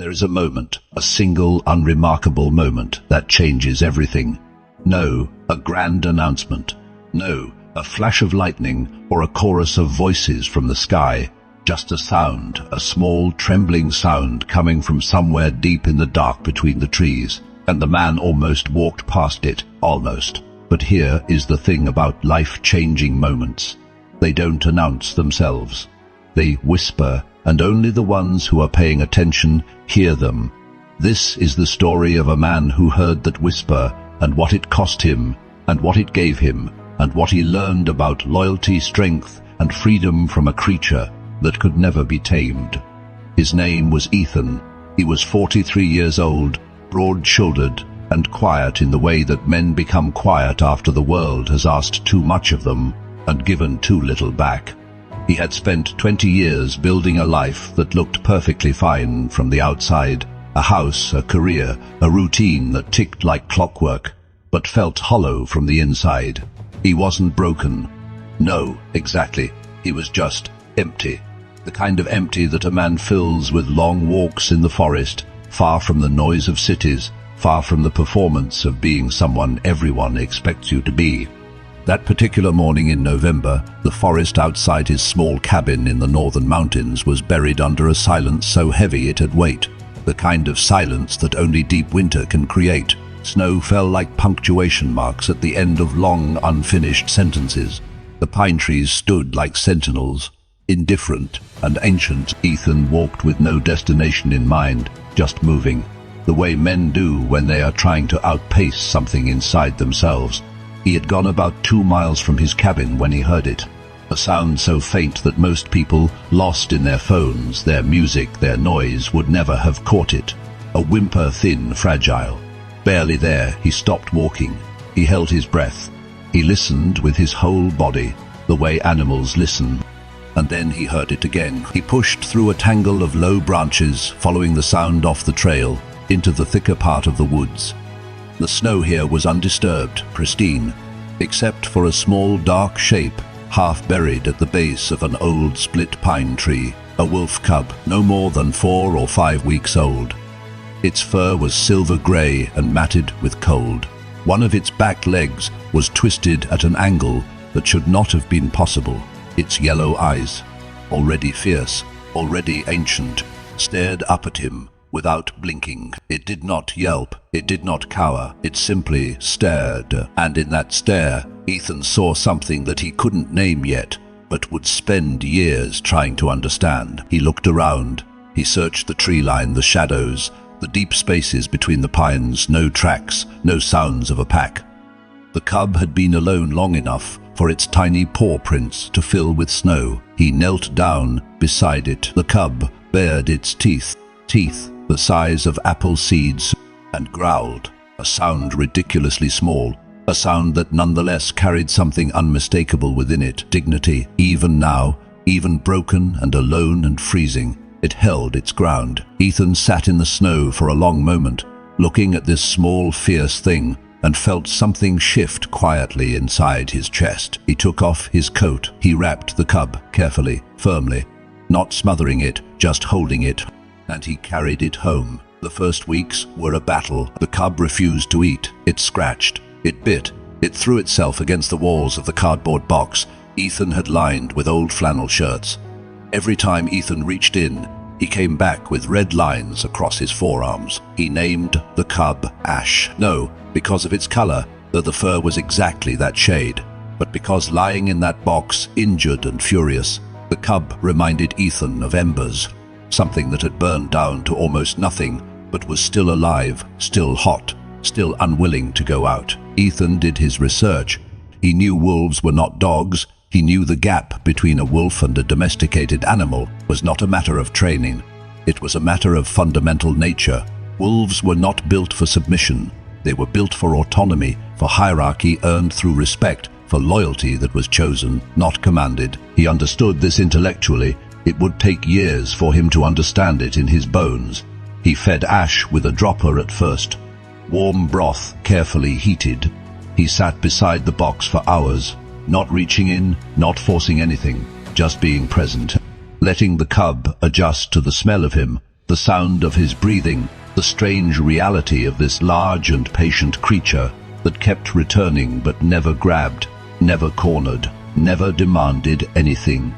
There is a moment, a single unremarkable moment that changes everything. No, a grand announcement. No, a flash of lightning or a chorus of voices from the sky. Just a sound, a small trembling sound coming from somewhere deep in the dark between the trees, and the man almost walked past it, almost. But here is the thing about life-changing moments. They don't announce themselves. They whisper, and only the ones who are paying attention hear them. This is the story of a man who heard that whisper, and what it cost him, and what it gave him, and what he learned about loyalty, strength, and freedom from a creature that could never be tamed. His name was Ethan. He was 43 years old, broad-shouldered, and quiet in the way that men become quiet after the world has asked too much of them and given too little back. He had spent 20 years building a life that looked perfectly fine from the outside, a house, a career, a routine that ticked like clockwork, but felt hollow from the inside. He wasn't broken. No, exactly. He was just empty. The kind of empty that a man fills with long walks in the forest, far from the noise of cities, far from the performance of being someone everyone expects you to be. That particular morning in November, the forest outside his small cabin in the northern mountains was buried under a silence so heavy it had weight, the kind of silence that only deep winter can create. Snow fell like punctuation marks at the end of long, unfinished sentences. The pine trees stood like sentinels, indifferent and ancient. Ethan walked with no destination in mind, just moving, the way men do when they are trying to outpace something inside themselves. He had gone about 2 miles from his cabin when he heard it, a sound so faint that most people, lost in their phones, their music, their noise, would never have caught it. A whimper, thin, fragile. Barely there, he stopped walking. He held his breath. He listened with his whole body, the way animals listen. And then he heard it again. He pushed through a tangle of low branches, following the sound off the trail, into the thicker part of the woods. The snow here was undisturbed, pristine, except for a small dark shape, half buried at the base of an old split pine tree, a wolf cub, no more than 4 or 5 weeks old. Its fur was silver gray and matted with cold. One of its back legs was twisted at an angle that should not have been possible. Its yellow eyes, already fierce, already ancient, stared up at him without blinking. It did not yelp, it did not cower, it simply stared. And in that stare, Ethan saw something that he couldn't name yet, but would spend years trying to understand. He looked around. He searched the tree line, the shadows, the deep spaces between the pines, no tracks, no sounds of a pack. The cub had been alone long enough for its tiny paw prints to fill with snow. He knelt down beside it. The cub bared its teeth the size of apple seeds, and growled, a sound ridiculously small, a sound that nonetheless carried something unmistakable within it, dignity. Even now, even broken and alone and freezing, it held its ground. Ethan sat in the snow for a long moment, looking at this small, fierce thing, and felt something shift quietly inside his chest. He took off his coat. He wrapped the cub carefully, firmly, not smothering it, just holding it, and he carried it home. The first weeks were a battle. The cub refused to eat. It scratched, it bit, it threw itself against the walls of the cardboard box Ethan had lined with old flannel shirts. Every time Ethan reached in, he came back with red lines across his forearms. He named the cub Ash. No, because of its color, though the fur was exactly that shade, but because lying in that box, injured and furious, the cub reminded Ethan of embers, something that had burned down to almost nothing, but was still alive, still hot, still unwilling to go out. Ethan did his research. He knew wolves were not dogs. He knew the gap between a wolf and a domesticated animal was not a matter of training. It was a matter of fundamental nature. Wolves were not built for submission. They were built for autonomy, for hierarchy earned through respect, for loyalty that was chosen, not commanded. He understood this intellectually. It would take years for him to understand it in his bones. He fed Ash with a dropper at first. Warm broth, carefully heated. He sat beside the box for hours, not reaching in, not forcing anything, just being present, letting the cub adjust to the smell of him, the sound of his breathing, the strange reality of this large and patient creature that kept returning but never grabbed, never cornered, never demanded anything.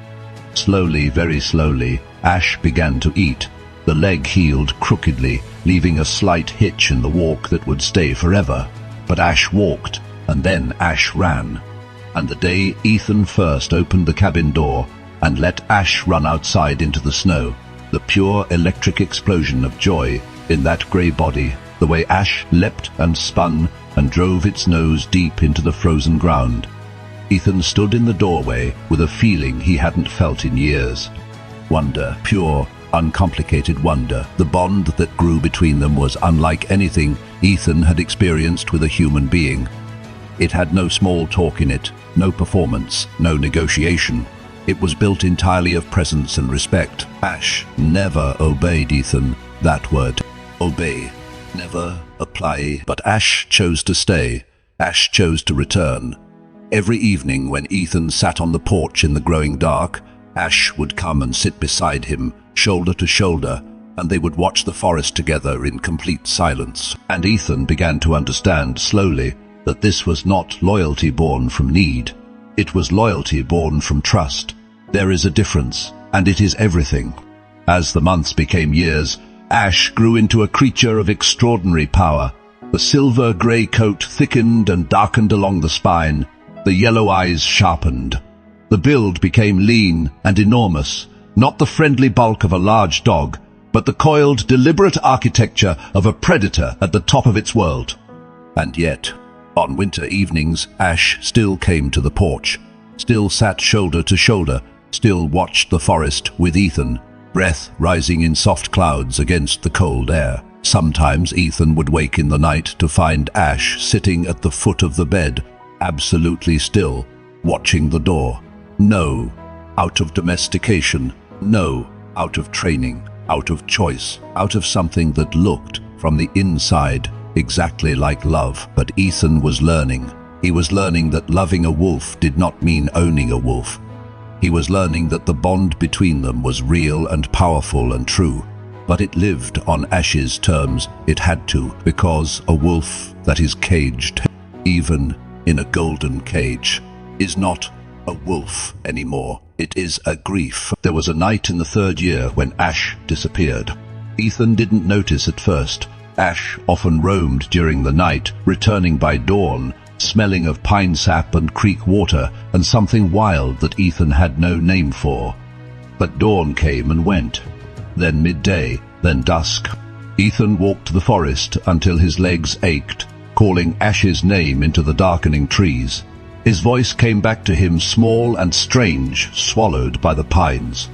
Slowly, very slowly, Ash began to eat. The leg healed crookedly, leaving a slight hitch in the walk that would stay forever. But Ash walked, and then Ash ran. And the day Ethan first opened the cabin door and let Ash run outside into the snow, the pure electric explosion of joy in that grey body, the way Ash leapt and spun and drove its nose deep into the frozen ground. Ethan stood in the doorway with a feeling he hadn't felt in years. Wonder, pure, uncomplicated wonder. The bond that grew between them was unlike anything Ethan had experienced with a human being. It had no small talk in it, no performance, no negotiation. It was built entirely of presence and respect. Ash never obeyed Ethan. That word, obey, never apply. But Ash chose to stay. Ash chose to return. Every evening when Ethan sat on the porch in the growing dark, Ash would come and sit beside him, shoulder to shoulder, and they would watch the forest together in complete silence. And Ethan began to understand slowly that this was not loyalty born from need. It was loyalty born from trust. There is a difference, and it is everything. As the months became years, Ash grew into a creature of extraordinary power. The silver-grey coat thickened and darkened along the spine. The yellow eyes sharpened. The build became lean and enormous, not the friendly bulk of a large dog, but the coiled, deliberate architecture of a predator at the top of its world. And yet, on winter evenings, Ash still came to the porch, still sat shoulder to shoulder, still watched the forest with Ethan, breath rising in soft clouds against the cold air. Sometimes Ethan would wake in the night to find Ash sitting at the foot of the bed, absolutely still, watching the door. No, out of domestication. No, out of training, out of choice, out of something that looked, from the inside, exactly like love. But Ethan was learning. He was learning that loving a wolf did not mean owning a wolf. He was learning that the bond between them was real and powerful and true. But it lived on Ash's terms. It had to, because a wolf that is caged, even in a golden cage, is not a wolf anymore. It is a grief. There was a night in the 3rd year when Ash disappeared. Ethan didn't notice at first. Ash often roamed during the night, returning by dawn, smelling of pine sap and creek water and something wild that Ethan had no name for. But dawn came and went, then midday, then dusk. Ethan walked the forest until his legs ached, calling Ash's name into the darkening trees. His voice came back to him small and strange, swallowed by the pines.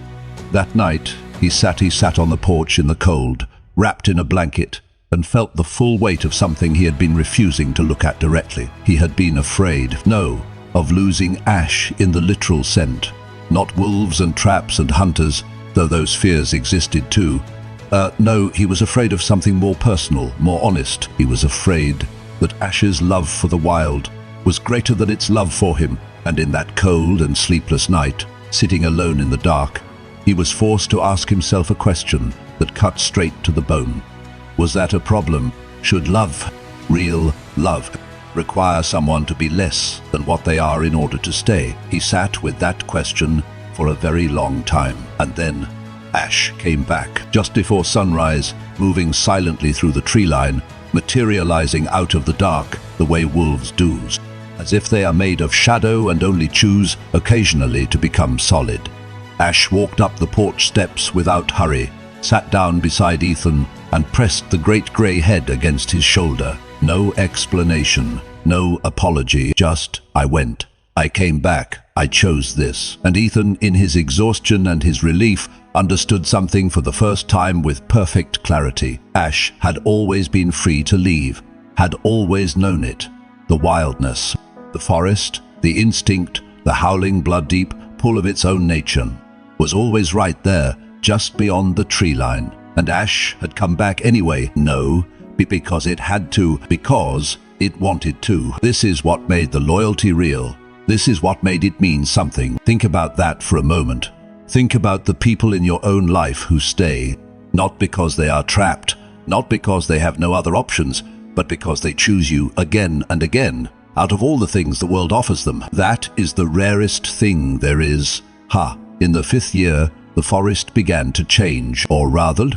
That night, he sat on the porch in the cold, wrapped in a blanket, and felt the full weight of something he had been refusing to look at directly. He had been afraid, no, of losing Ash in the literal sense. Not wolves and traps and hunters, though those fears existed too. No, he was afraid of something more personal, more honest. He was afraid that Ash's love for the wild was greater than its love for him, and in that cold and sleepless night, sitting alone in the dark, he was forced to ask himself a question that cut straight to the bone. Was that a problem? Should love, real love, require someone to be less than what they are in order to stay? He sat with that question for a very long time, and then Ash came back just before sunrise, moving silently through the tree line, materializing out of the dark the way wolves do, as if they are made of shadow and only choose occasionally to become solid. Ash walked up the porch steps without hurry, sat down beside Ethan, and pressed the great grey head against his shoulder. No explanation, no apology, just, I went. I came back. I chose this. And Ethan, in his exhaustion and his relief, understood something for the first time with perfect clarity. Ash had always been free to leave, had always known it. The wildness, the forest, the instinct, the howling blood-deep pull of its own nature was always right there, just beyond the tree line. And Ash had come back anyway. No, because it had to, because it wanted to. This is what made the loyalty real. This is what made it mean something. Think about that for a moment. Think about the people in your own life who stay, Not because they are trapped, not because they have no other options, but because they choose you again and again. Out of all the things the world offers them, that is the rarest thing there is. In the 5th year, the forest began to change, or rather,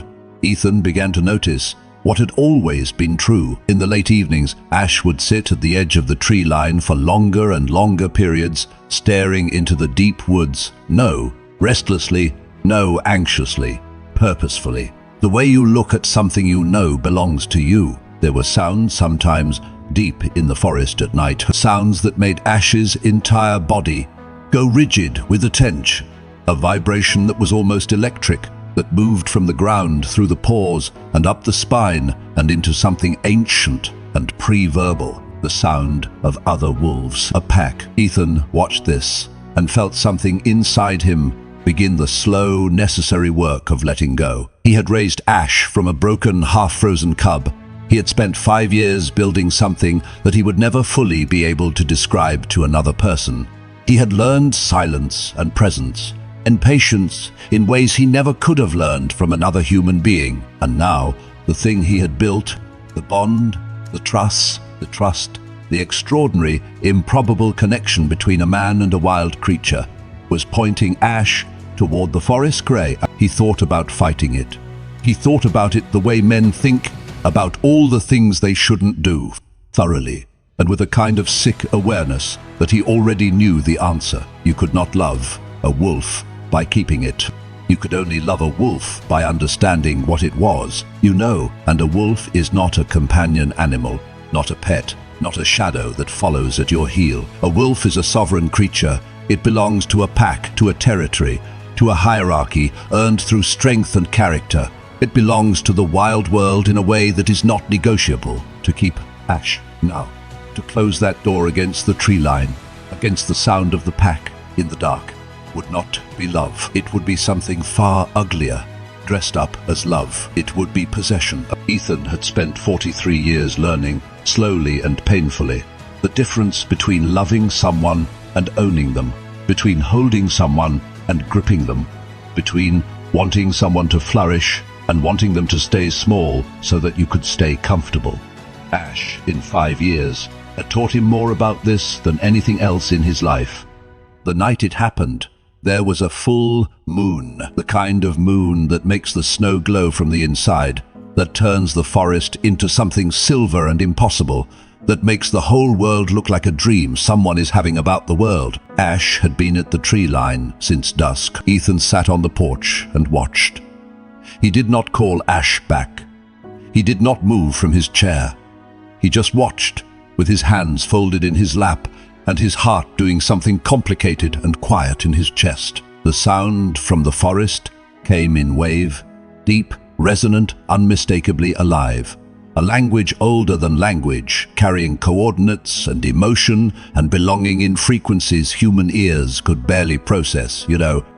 Ethan began to notice what had always been true. In the late evenings, Ash would sit at the edge of the tree line for longer and longer periods, staring into the deep woods. No restlessly, no anxiously, purposefully. The way you look at something you know belongs to you. There were sounds sometimes deep in the forest at night, sounds that made Ash's entire body go rigid with a tension, a vibration that was almost electric, that moved from the ground through the pores and up the spine and into something ancient and pre-verbal, the sound of other wolves, a pack. Ethan watched this and felt something inside him begin the slow, necessary work of letting go. He had raised Ash from a broken, half-frozen cub. He had spent 5 years building something that he would never fully be able to describe to another person. He had learned silence and presence and patience in ways he never could have learned from another human being. And now, the thing he had built, the bond, the trust, the extraordinary, improbable connection between a man and a wild creature, was pointing Ash toward the forest grey. He thought about fighting it. He thought about it the way men think about all the things they shouldn't do, thoroughly, and with a kind of sick awareness that he already knew the answer. You could not love a wolf by keeping it. You could only love a wolf by understanding what it was. You know, and a wolf is not a companion animal, not a pet, not a shadow that follows at your heel. A wolf is a sovereign creature. It belongs to a pack, to a territory, to a hierarchy earned through strength and character. It belongs to the wild world in a way that is not negotiable. To keep Ash now, to close that door against the tree line, against the sound of the pack in the dark, would not be love. It would be something far uglier, dressed up as love. It would be possession. Ethan had spent 43 years learning, slowly and painfully, the difference between loving someone and owning them, between holding someone and gripping them, between wanting someone to flourish and wanting them to stay small so that you could stay comfortable. Ash, in 5 years, had taught him more about this than anything else in his life. The night it happened, there was a full moon, the kind of moon that makes the snow glow from the inside, that turns the forest into something silver and impossible, that makes the whole world look like a dream someone is having about the world. Ash had been at the tree line since dusk. Ethan sat on the porch and watched. He did not call Ash back. He did not move from his chair. He just watched, with his hands folded in his lap and his heart doing something complicated and quiet in his chest. The sound from the forest came in wave, deep, resonant, unmistakably alive. A language older than language, carrying coordinates and emotion and belonging in frequencies human ears could barely process.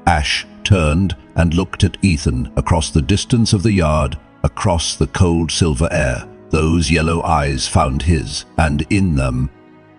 Ash turned and looked at Ethan across the distance of the yard, across the cold silver air. Those yellow eyes found his, and in them,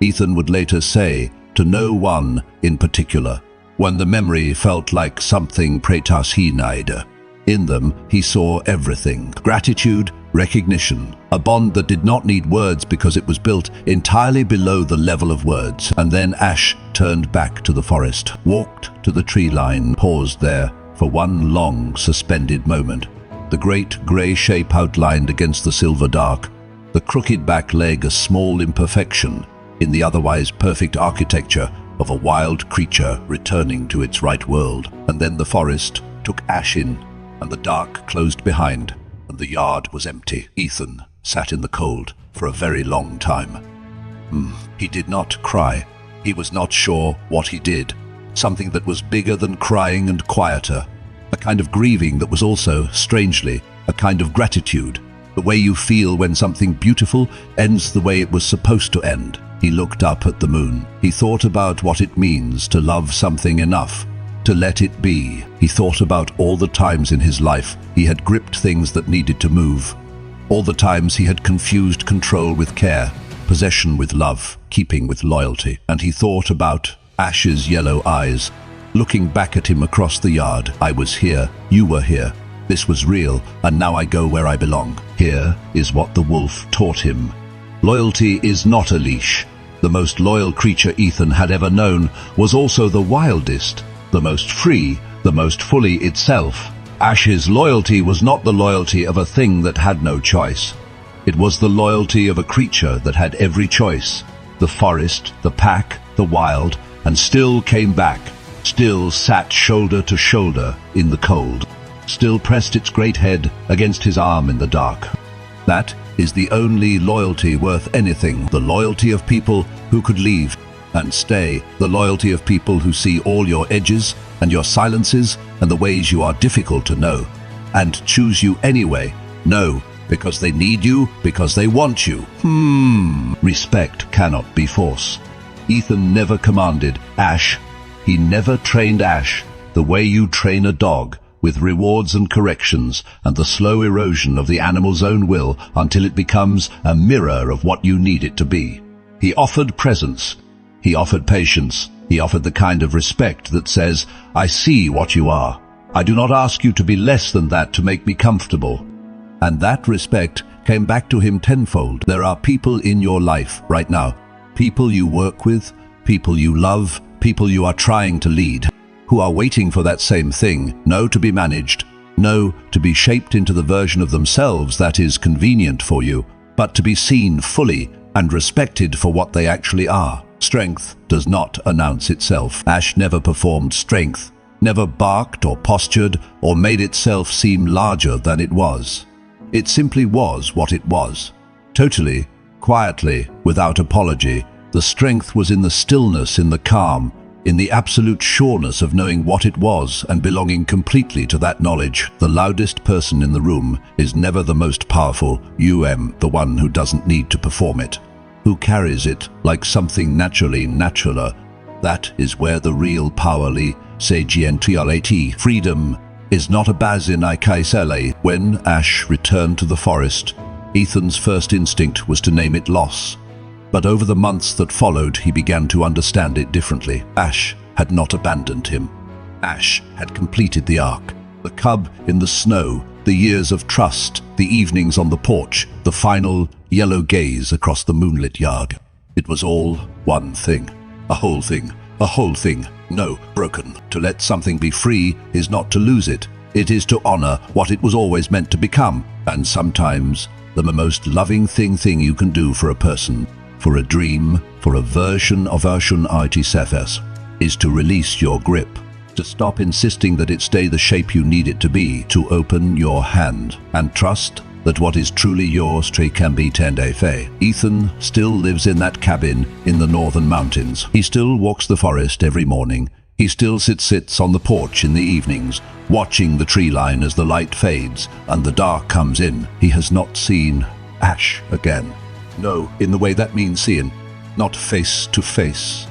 Ethan would later say, to no one in particular, when the memory felt like something pratashinide. In them, he saw everything. Gratitude, recognition, a bond that did not need words because it was built entirely below the level of words. And then Ash turned back to the forest, walked to the tree line, paused there for one long, suspended moment. The great grey shape outlined against the silver dark, the crooked back leg a small imperfection in the otherwise perfect architecture of a wild creature returning to its right world. And then the forest took Ash in, and the dark closed behind, and the yard was empty. Ethan sat in the cold for a very long time. He did not cry. He was not sure what he did. Something that was bigger than crying and quieter. A kind of grieving that was also, strangely, a kind of gratitude. The way you feel when something beautiful ends the way it was supposed to end. He looked up at the moon. He thought about what it means to love something enough to let it be. He thought about all the times in his life he had gripped things that needed to move. All the times he had confused control with care, possession with love, keeping with loyalty. And he thought about Ash's yellow eyes, looking back at him across the yard. I was here, you were here. This was real, and now I go where I belong. Here is what the wolf taught him. Loyalty is not a leash. The most loyal creature Ethan had ever known was also the wildest, the most free, the most fully itself. Ash's loyalty was not the loyalty of a thing that had no choice. It was the loyalty of a creature that had every choice. The forest, the pack, the wild, and still came back, still sat shoulder to shoulder in the cold, still pressed its great head against his arm in the dark. That is the only loyalty worth anything, the loyalty of people who could leave and stay, the loyalty of people who see all your edges and your silences and the ways you are difficult to know, and choose you anyway. No, because they need you, because they want you. Respect cannot be force. Ethan never commanded Ash. He never trained Ash the way you train a dog, with rewards and corrections and the slow erosion of the animal's own will until it becomes a mirror of what you need it to be. He offered presence. He offered patience. He offered the kind of respect that says, I see what you are. I do not ask you to be less than that to make me comfortable. And that respect came back to him tenfold. There are people in your life right now, people you work with, people you love, people you are trying to lead, who are waiting for that same thing, no to be managed, no to be shaped into the version of themselves that is convenient for you, but to be seen fully and respected for what they actually are. Strength does not announce itself. Ash never performed strength, never barked or postured or made itself seem larger than it was. It simply was what it was. Totally, quietly, without apology. The strength was in the stillness, in the calm, in the absolute sureness of knowing what it was and belonging completely to that knowledge. The loudest person in the room is never the most powerful. The one who doesn't need to perform it, who carries it like something naturally natural. That is where the real power lies. Freedom is not a bazin I kaisele. When Ash returned to the forest, Ethan's first instinct was to name it loss. But over the months that followed, he began to understand it differently. Ash had not abandoned him. Ash had completed the arc. The cub in the snow, the years of trust, the evenings on the porch, the final yellow gaze across the moonlit yard. It was all one thing. A whole thing. A whole thing. No, broken. To let something be free is not to lose it. It is to honor what it was always meant to become. And sometimes the most loving thing you can do for a person, for a dream, for a version of Ashun Artisefes, is to release your grip, to stop insisting that it stay the shape you need it to be, to open your hand and trust that what is truly yours can be tendefe. Ethan still lives in that cabin in the northern mountains. He still walks the forest every morning. He still sits on the porch in the evenings, watching the tree line as the light fades and the dark comes in. He has not seen Ash again. No, in the way that means seeing, not face to face,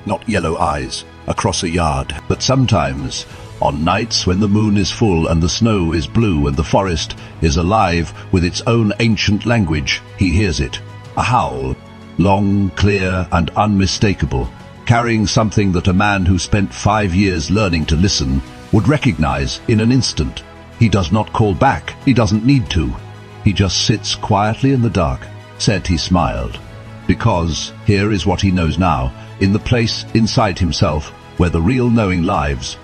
not yellow eyes across a yard. But sometimes, on nights when the moon is full and the snow is blue and the forest is alive with its own ancient language, he hears it. A howl, long, clear, and unmistakable, carrying something that a man who spent 5 years learning to listen would recognize in an instant. He does not call back. He doesn't need to. He just sits quietly in the dark. Said he smiled, because here is what he knows now, in the place inside himself where the real knowing lives.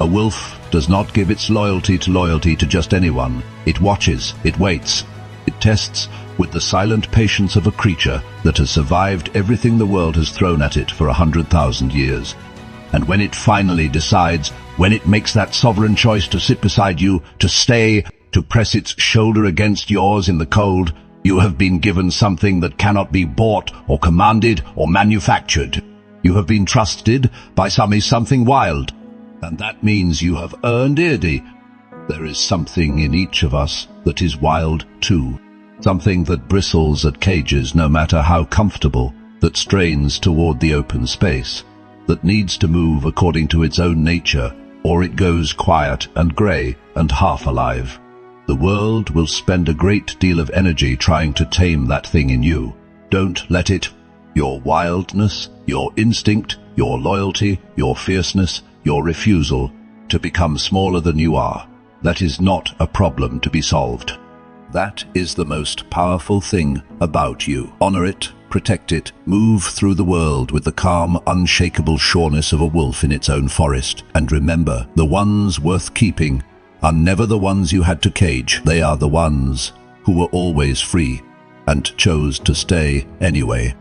A wolf does not give its loyalty to just anyone. It watches, it waits, it tests with the silent patience of a creature that has survived everything the world has thrown at it for 100,000 years. And when it finally decides, when it makes that sovereign choice to sit beside you, to stay, to press its shoulder against yours in the cold, you have been given something that cannot be bought or commanded or manufactured. You have been trusted by something wild, and that means you have earned it. There is something in each of us that is wild too, something that bristles at cages no matter how comfortable, that strains toward the open space, that needs to move according to its own nature, or it goes quiet and grey and half alive. The world will spend a great deal of energy trying to tame that thing in you. Don't let it. Your wildness, your instinct, your loyalty, your fierceness, your refusal to become smaller than you are. That is not a problem to be solved. That is the most powerful thing about you. Honor it, protect it, move through the world with the calm, unshakable sureness of a wolf in its own forest. And remember, the ones worth keeping are never the ones you had to cage. They are the ones who were always free and chose to stay anyway.